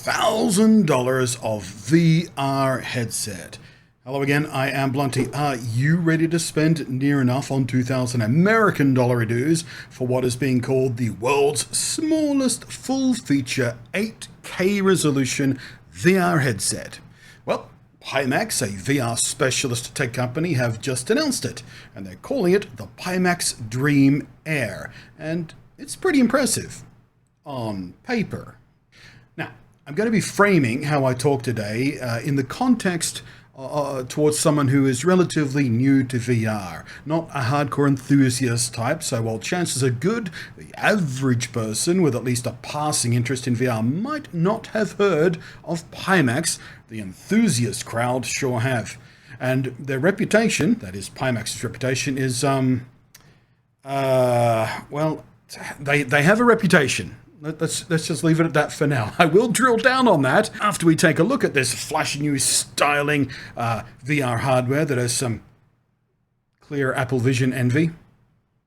$1,000 of VR headset. Hello again, I am Blunty. Are you ready to spend near enough on 2,000 American dollar dues for what is being called the world's smallest full-feature 8K resolution VR headset? Well, PIMAX, a VR specialist tech company, have just announced it, and they're calling it the PIMAX Dream Air, and it's pretty impressive on paper. Now, I'm going to be framing how I talk today in the context towards someone who is relatively new to VR, not a hardcore enthusiast type, so while chances are good, the average person with at least a passing interest in VR might not have heard of PIMAX. The enthusiast crowd sure have. And their reputation, that is PIMAX's reputation, is, well, they have a reputation. Let's just leave it at that for now. I will drill down on that after we take a look at this flashy new styling VR hardware that has some clear Apple Vision envy.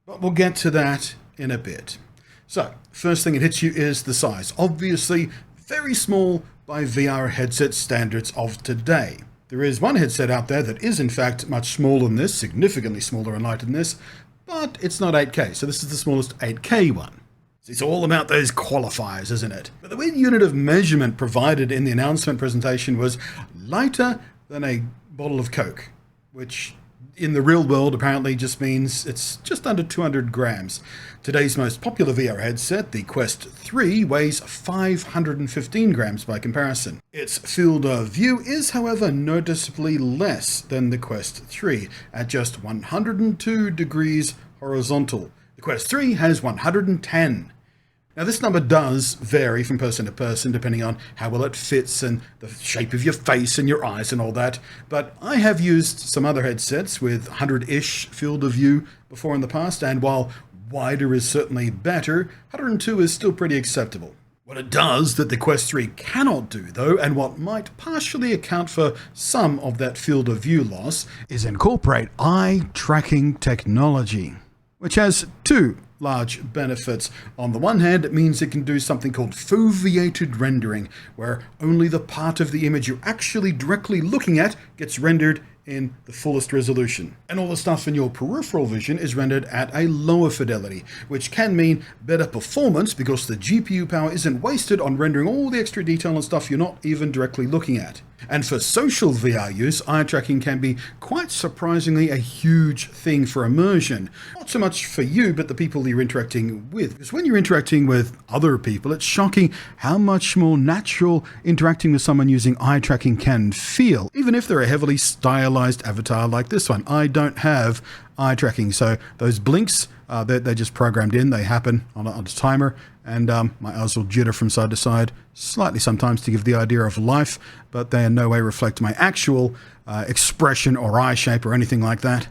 But we'll get to that in a bit. So, first thing that hits you is the size. Obviously, very small by VR headset standards of today. There is one headset out there that is in fact much smaller than this, significantly smaller and lighter than this, but it's not 8K, so this is the smallest 8K one. It's all about those qualifiers, isn't it? But the way the unit of measurement provided in the announcement presentation was lighter than a bottle of Coke, which in the real world apparently just means it's just under 200 grams. Today's most popular VR headset, the Quest 3, weighs 515 grams by comparison. Its field of view is, however, noticeably less than the Quest 3, at just 102 degrees horizontal. The Quest 3 has 110. Now this number does vary from person to person depending on how well it fits and the shape of your face and your eyes and all that, but I have used some other headsets with 100-ish field of view before in the past, and while wider is certainly better, 102 is still pretty acceptable. What it does that the Quest 3 cannot do, though, and what might partially account for some of that field of view loss, is incorporate eye tracking technology, which has two large benefits. On the one hand, it means it can do something called foveated rendering, where only the part of the image you're actually directly looking at gets rendered in the fullest resolution. And all the stuff in your peripheral vision is rendered at a lower fidelity, which can mean better performance because the GPU power isn't wasted on rendering all the extra detail and stuff you're not even directly looking at. And for social VR use, eye tracking can be quite surprisingly a huge thing for immersion. Not so much for you, but the people you're interacting with. Because when you're interacting with other people, it's shocking how much more natural interacting with someone using eye tracking can feel, even if they're a heavily stylized avatar like this one. I don't have eye tracking, so those blinks, they're just programmed in. They happen on a timer, and my eyes will jitter from side to side, slightly sometimes to give the idea of life, but they in no way reflect my actual expression or eye shape or anything like that.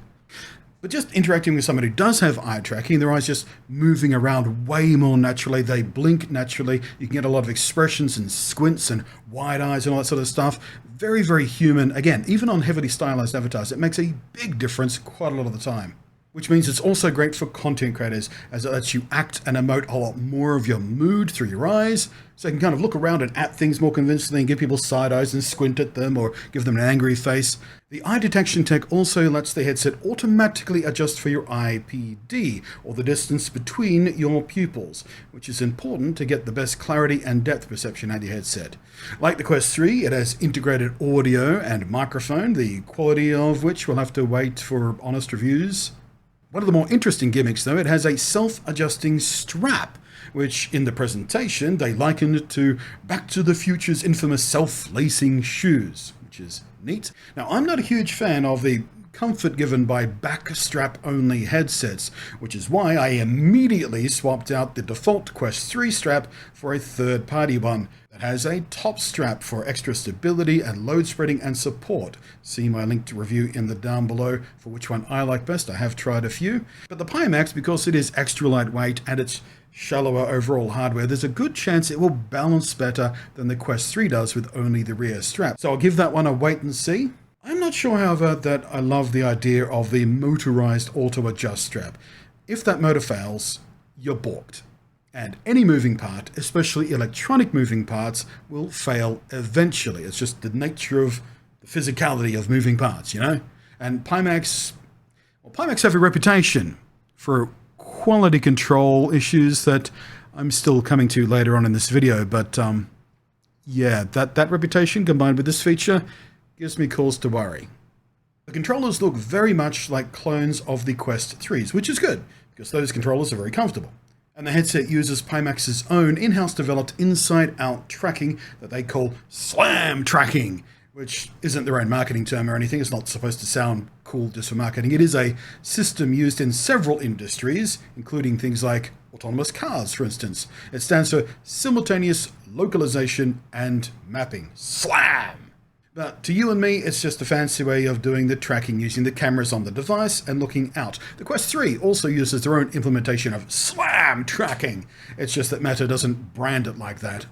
But just interacting with someone who does have eye tracking, their eyes just moving around way more naturally. They blink naturally. You can get a lot of expressions and squints and wide eyes and all that sort of stuff. Very, very human. Again, even on heavily stylized avatars, it makes a big difference quite a lot of the time. Which means it's also great for content creators, as it lets you act and emote a lot more of your mood through your eyes, so you can kind of look around and at things more convincingly and give people side eyes and squint at them or give them an angry face. The eye detection tech also lets the headset automatically adjust for your IPD, or the distance between your pupils, which is important to get the best clarity and depth perception out of your headset. Like the Quest 3, it has integrated audio and microphone, the quality of which we'll have to wait for honest reviews. One of the more interesting gimmicks, though, it has a self-adjusting strap, which in the presentation they likened to Back to the Future's infamous self-lacing shoes, which is neat. Now, I'm not a huge fan of the comfort given by backstrap-only headsets, which is why I immediately swapped out the default Quest 3 strap for a third-party one that has a top strap for extra stability and load spreading and support. See my linked review in the down below for which one I like best. I have tried a few. But the PIMAX, because it is extra lightweight and it's shallower overall hardware, there's a good chance it will balance better than the Quest 3 does with only the rear strap. So I'll give that one a wait and see. I'm not sure, however, that I love the idea of the motorized auto-adjust strap. If that motor fails, you're balked. And any moving part, especially electronic moving parts, will fail eventually. It's just the nature of the physicality of moving parts, you know? And PIMAX have a reputation for quality control issues that I'm still coming to later on in this video, but yeah, that reputation combined with this feature gives me cause to worry. The controllers look very much like clones of the Quest 3s, which is good, because those controllers are very comfortable. And the headset uses PIMAX's own in-house developed inside-out tracking that they call SLAM tracking, which isn't their own marketing term or anything. It's not supposed to sound cool just for marketing. It is a system used in several industries, including things like autonomous cars, for instance. It stands for Simultaneous Localization and Mapping. SLAM! But to you and me, it's just a fancy way of doing the tracking using the cameras on the device and looking out. The Quest 3 also uses their own implementation of SLAM tracking. It's just that Meta doesn't brand it like that.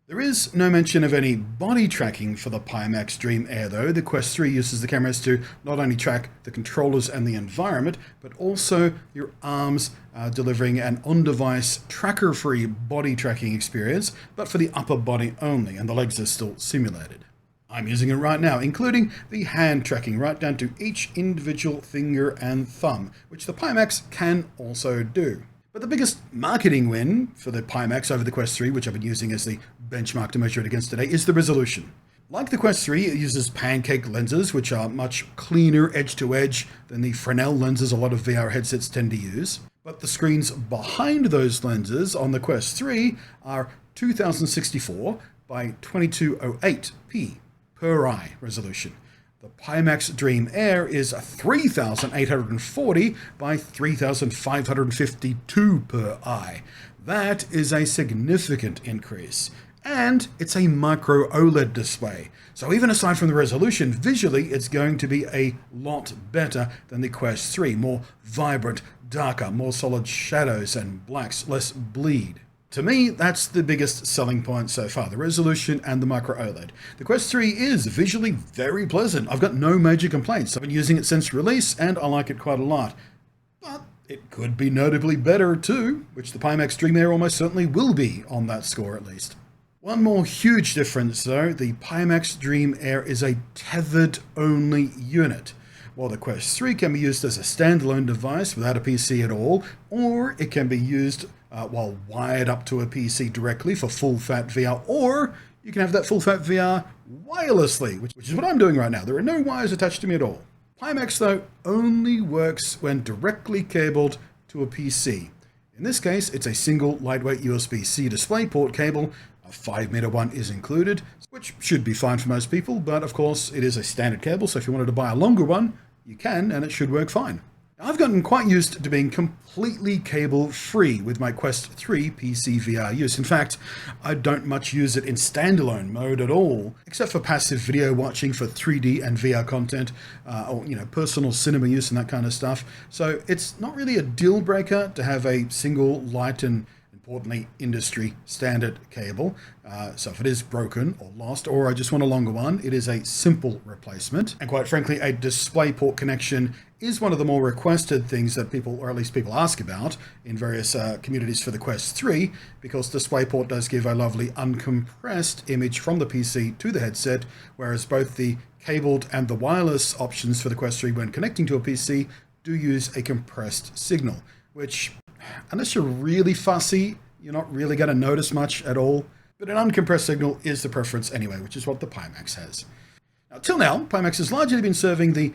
There is no mention of any body tracking for the PIMAX Dream Air though. The Quest 3 uses the cameras to not only track the controllers and the environment, but also your arms, delivering an on-device tracker-free body tracking experience, but for the upper body only, and the legs are still simulated. I'm using it right now, including the hand tracking right down to each individual finger and thumb, which the PIMAX can also do. But the biggest marketing win for the PIMAX over the Quest 3, which I've been using as the benchmark to measure it against today, is the resolution. Like the Quest 3, it uses pancake lenses, which are much cleaner edge-to-edge than the Fresnel lenses a lot of VR headsets tend to use. But the screens behind those lenses on the Quest 3 are 2064 by 2208p per eye resolution. The PIMAX Dream Air is 3840 by 3552 per eye. That is a significant increase. And it's a micro OLED display. So even aside from the resolution, visually it's going to be a lot better than the Quest 3. More vibrant, darker, more solid shadows and blacks, less bleed. To me, that's the biggest selling point so far, the resolution and the micro OLED. The Quest 3 is visually very pleasant. I've got no major complaints. I've been using it since release and I like it quite a lot. But it could be notably better too, which the PIMAX Dream Air almost certainly will be on that score at least. One more huge difference though, the PIMAX Dream Air is a tethered only unit. While the Quest 3 can be used as a standalone device without a PC at all, or it can be used while wired up to a PC directly for full-fat VR, or you can have that full-fat VR wirelessly, which is what I'm doing right now. There are no wires attached to me at all. PIMAX, though, only works when directly cabled to a PC. In this case, it's a single lightweight USB-C DisplayPort cable. A 5-meter one is included, which should be fine for most people, but of course it is a standard cable, so if you wanted to buy a longer one, you can, and it should work fine. I've gotten quite used to being completely cable-free with my Quest 3 PCVR use. In fact, I don't much use it in standalone mode at all, except for passive video watching for 3D and VR content, or personal cinema use and that kind of stuff. So it's not really a deal breaker to have a single light and importantly industry standard cable. So if it is broken or lost, or I just want a longer one, it is a simple replacement. And quite frankly, a DisplayPort connection is one of the more requested things that people, or at least people, ask about in various communities for the Quest 3, because DisplayPort does give a lovely uncompressed image from the PC to the headset, whereas both the cabled and the wireless options for the Quest 3 when connecting to a PC do use a compressed signal, which, unless you're really fussy, you're not really going to notice much at all. But an uncompressed signal is the preference anyway, which is what the PIMAX has. Now, till now, PIMAX has largely been serving the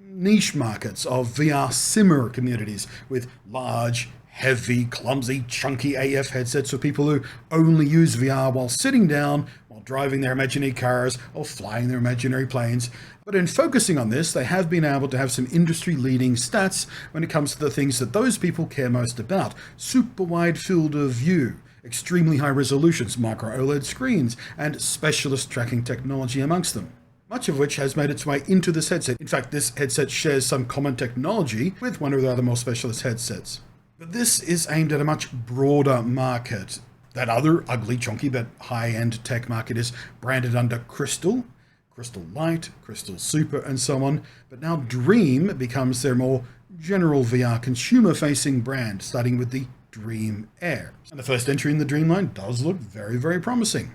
niche markets of VR simmer communities with large, heavy, clumsy, chunky AF headsets for people who only use VR while sitting down, while driving their imaginary cars or flying their imaginary planes. But in focusing on this, they have been able to have some industry-leading stats when it comes to the things that those people care most about. Super wide field of view, extremely high resolutions, micro OLED screens, and specialist tracking technology amongst them, much of which has made its way into this headset. In fact, this headset shares some common technology with one of the other more specialist headsets. But this is aimed at a much broader market. That other ugly, chunky, but high-end tech market is branded under Crystal, Crystal Light, Crystal Super, and so on. But now Dream becomes their more general VR consumer-facing brand, starting with the Dream Air. And the first entry in the Dream line does look very, very promising.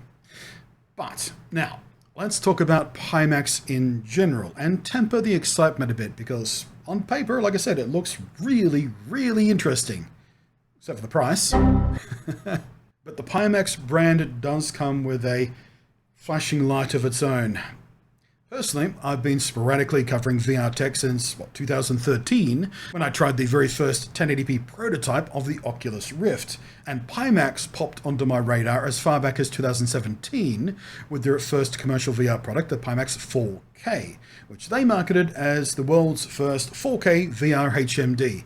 But now, let's talk about PIMAX in general and temper the excitement a bit, because on paper, like I said, it looks really, really interesting. Except for the price. But the PIMAX brand does come with a flashing light of its own. Personally, I've been sporadically covering VR tech since, 2013, when I tried the very first 1080p prototype of the Oculus Rift, and PIMAX popped onto my radar as far back as 2017 with their first commercial VR product, the PIMAX 4K, which they marketed as the world's first 4K VR HMD.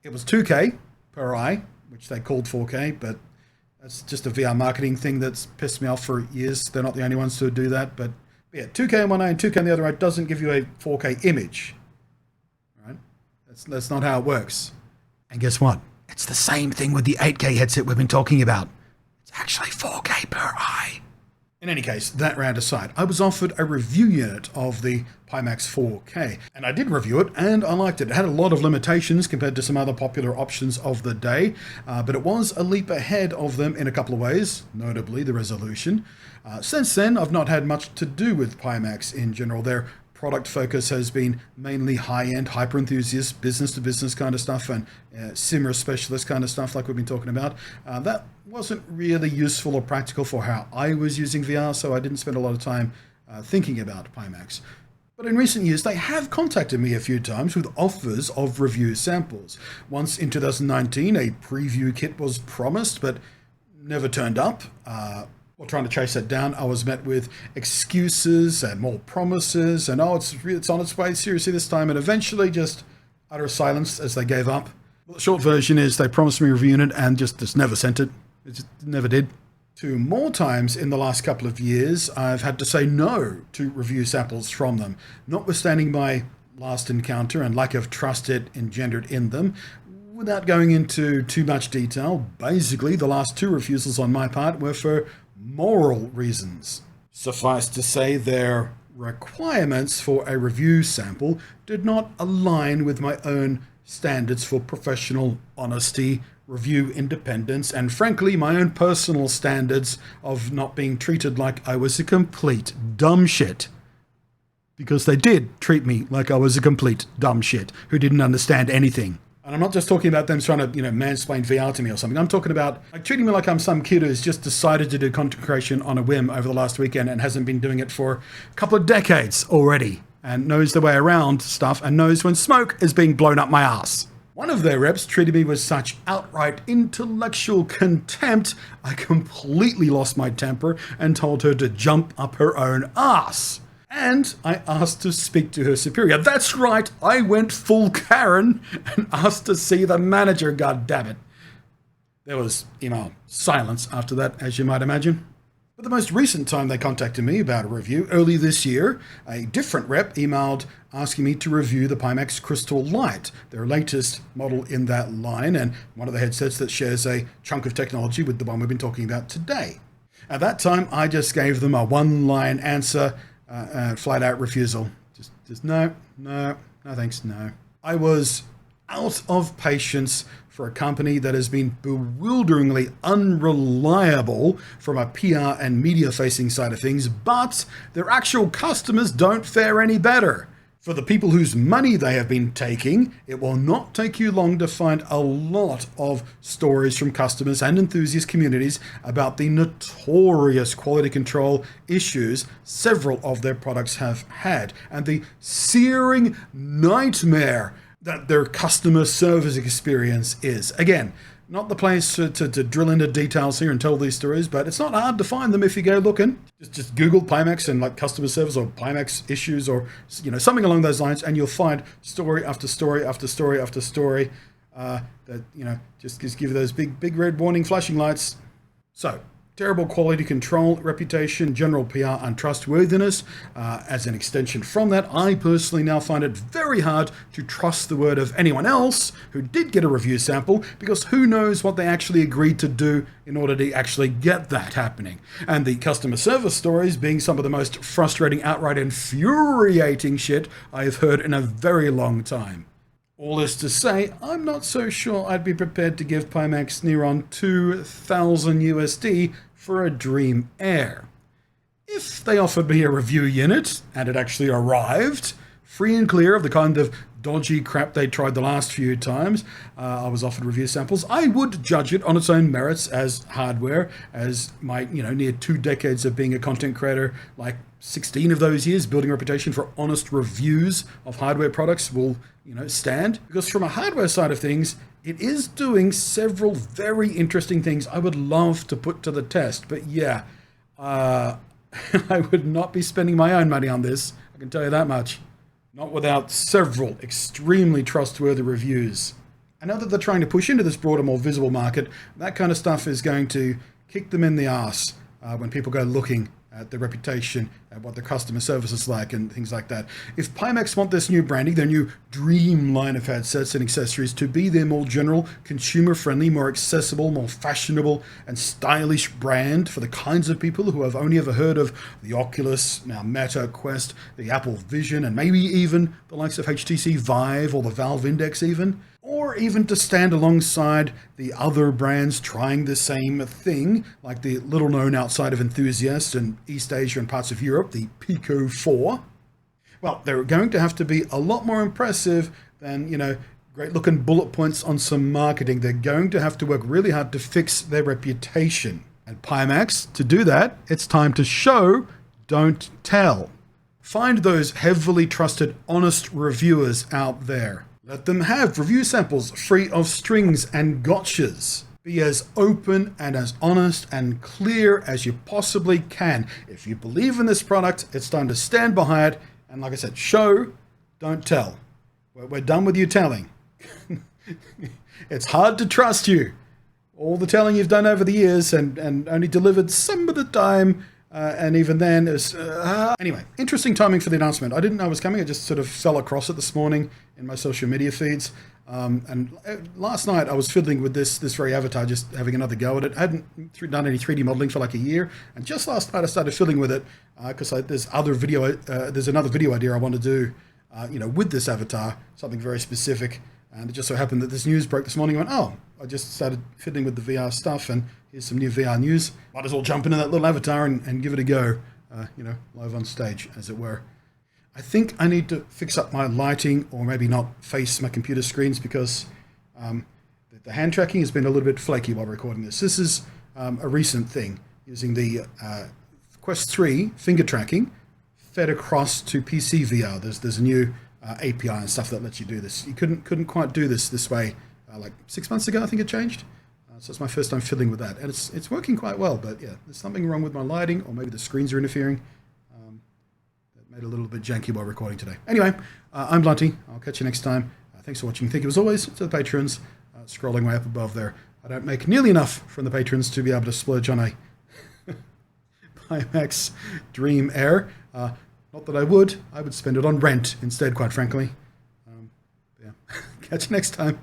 It was 2K per eye, which they called 4K, but that's just a VR marketing thing that's pissed me off for years. They're not the only ones to do that, but yeah, 2K on one eye and 2K on the other eye doesn't give you a 4K image, right? That's not how it works. And guess what? It's the same thing with the 8K headset we've been talking about. It's actually 4K per eye. In any case, that rant aside, I was offered a review unit of the PIMAX 4K, and I did review it, and I liked it. It had a lot of limitations compared to some other popular options of the day, but it was a leap ahead of them in a couple of ways, notably the resolution. Since then, I've not had much to do with PIMAX in general. Their product focus has been mainly high-end, hyper-enthusiast, business-to-business kind of stuff, and simmer specialist kind of stuff like we've been talking about. That wasn't really useful or practical for how I was using VR, so I didn't spend a lot of time thinking about PIMAX. But in recent years, they have contacted me a few times with offers of review samples. Once in 2019, a preview kit was promised, but never turned up. While trying to chase that down, I was met with excuses and more promises, and it's on its way, seriously this time, and eventually just utter silence as they gave up. Well, the short version is they promised me a review unit and just never sent it. It just never did. 2 more times in the last couple of years, I've had to say no to review samples from them, notwithstanding my last encounter and lack of trust it engendered in them. Without going into too much detail, basically the last 2 refusals on my part were for moral reasons. Suffice to say, their requirements for a review sample did not align with my own standards for professional honesty, review independence, and frankly, my own personal standards of not being treated like I was a complete dumb shit. Because they did treat me like I was a complete dumb shit who didn't understand anything. And I'm not just talking about them trying to, mansplain VR to me or something. I'm talking about treating me like I'm some kid who's just decided to do content creation on a whim over the last weekend and hasn't been doing it for a couple of decades already, and knows the way around stuff and knows when smoke is being blown up my ass. One of their reps treated me with such outright intellectual contempt, I completely lost my temper and told her to jump up her own ass. And I asked to speak to her superior. That's right, I went full Karen and asked to see the manager, goddammit. There was email silence after that, as you might imagine. But the most recent time they contacted me about a review, early this year, a different rep emailed asking me to review the PIMAX Crystal Light, their latest model in that line, and one of the headsets that shares a chunk of technology with the one we've been talking about today. At that time, I just gave them a one-line answer, flat out refusal. Just no thanks, no. I was out of patience for a company that has been bewilderingly unreliable from a PR and media facing side of things, but their actual customers don't fare any better. For the people whose money they have been taking, it will not take you long to find a lot of stories from customers and enthusiast communities about the notorious quality control issues several of their products have had, and the searing nightmare that their customer service experience is. Again, not the place to drill into details here and tell these stories, but it's not hard to find them if you go looking. Just Google PIMAX and customer service or PIMAX issues or something along those lines, and you'll find story after story after story after story that just give you those big red warning flashing lights. So, terrible quality control, reputation, general PR untrustworthiness. As an extension from that, I personally now find it very hard to trust the word of anyone else who did get a review sample, because who knows what they actually agreed to do in order to actually get that happening. And the customer service stories being some of the most frustrating, outright infuriating shit I have heard in a very long time. All this to say, I'm not so sure I'd be prepared to give PIMAX near on 2,000 USD for a Dream Air. If they offered me a review unit, and it actually arrived, free and clear of the kind of dodgy crap they tried the last few times, I was offered review samples, I would judge it on its own merits as hardware, as my, near 2 decades of being a content creator, like 16 of those years building a reputation for honest reviews of hardware products will, stand. Because from a hardware side of things, it is doing several very interesting things I would love to put to the test. But yeah, I would not be spending my own money on this, I can tell you that much. Not without several extremely trustworthy reviews. I know that they're trying to push into this broader, more visible market. That kind of stuff is going to kick them in the arse when people go looking at their reputation, at what their customer service is like, and things like that. If PIMAX want this new branding, their new Dream line of headsets and accessories to be their more general, consumer-friendly, more accessible, more fashionable, and stylish brand for the kinds of people who have only ever heard of the Oculus, now Meta, Quest, the Apple Vision, and maybe even the likes of HTC Vive or the Valve Index even, or even to stand alongside the other brands trying the same thing, like the little-known outside of enthusiasts in East Asia and parts of Europe, the Pico 4. Well, they're going to have to be a lot more impressive than, great-looking bullet points on some marketing. They're going to have to work really hard to fix their reputation. And PIMAX, to do that, it's time to show, don't tell. Find those heavily trusted, honest reviewers out there. Let them have review samples free of strings and gotchas. Be as open and as honest and clear as you possibly can. If you believe in this product, it's time to stand behind it. And like I said, show, don't tell. We're done with you telling. It's hard to trust you. All the telling you've done over the years and only delivered some of the time. And even then, anyway, interesting timing for the announcement. I didn't know it was coming. I just sort of fell across it this morning in my social media feeds. And last night I was fiddling with this very avatar, just having another go at it. I hadn't done any 3D modeling for like a year. And just last night I started fiddling with it because there's another video idea I want to do, with this avatar, something very specific. And it just so happened that this news broke this morning. I went, oh, I just started fiddling with the VR stuff, and here's some new VR news. Might as well jump into that little avatar and give it a go, live on stage, as it were. I think I need to fix up my lighting, or maybe not face my computer screens, because the hand tracking has been a little bit flaky while recording this. This is a recent thing, using the Quest 3 finger tracking fed across to PCVR. There's a new API and stuff that lets you do this. You couldn't quite do this way like 6 months ago. I think it changed. So it's my first time fiddling with that, and it's working quite well. But yeah, there's something wrong with my lighting, or maybe the screens are interfering. That made it a little bit janky while recording today. Anyway, I'm Blunty. I'll catch you next time. Thanks for watching. Thank you as always to the patrons. Scrolling way up above there. I don't make nearly enough from the patrons to be able to splurge on a PIMAX Dream Air. Not that I would spend it on rent instead, quite frankly. Yeah. Catch you next time.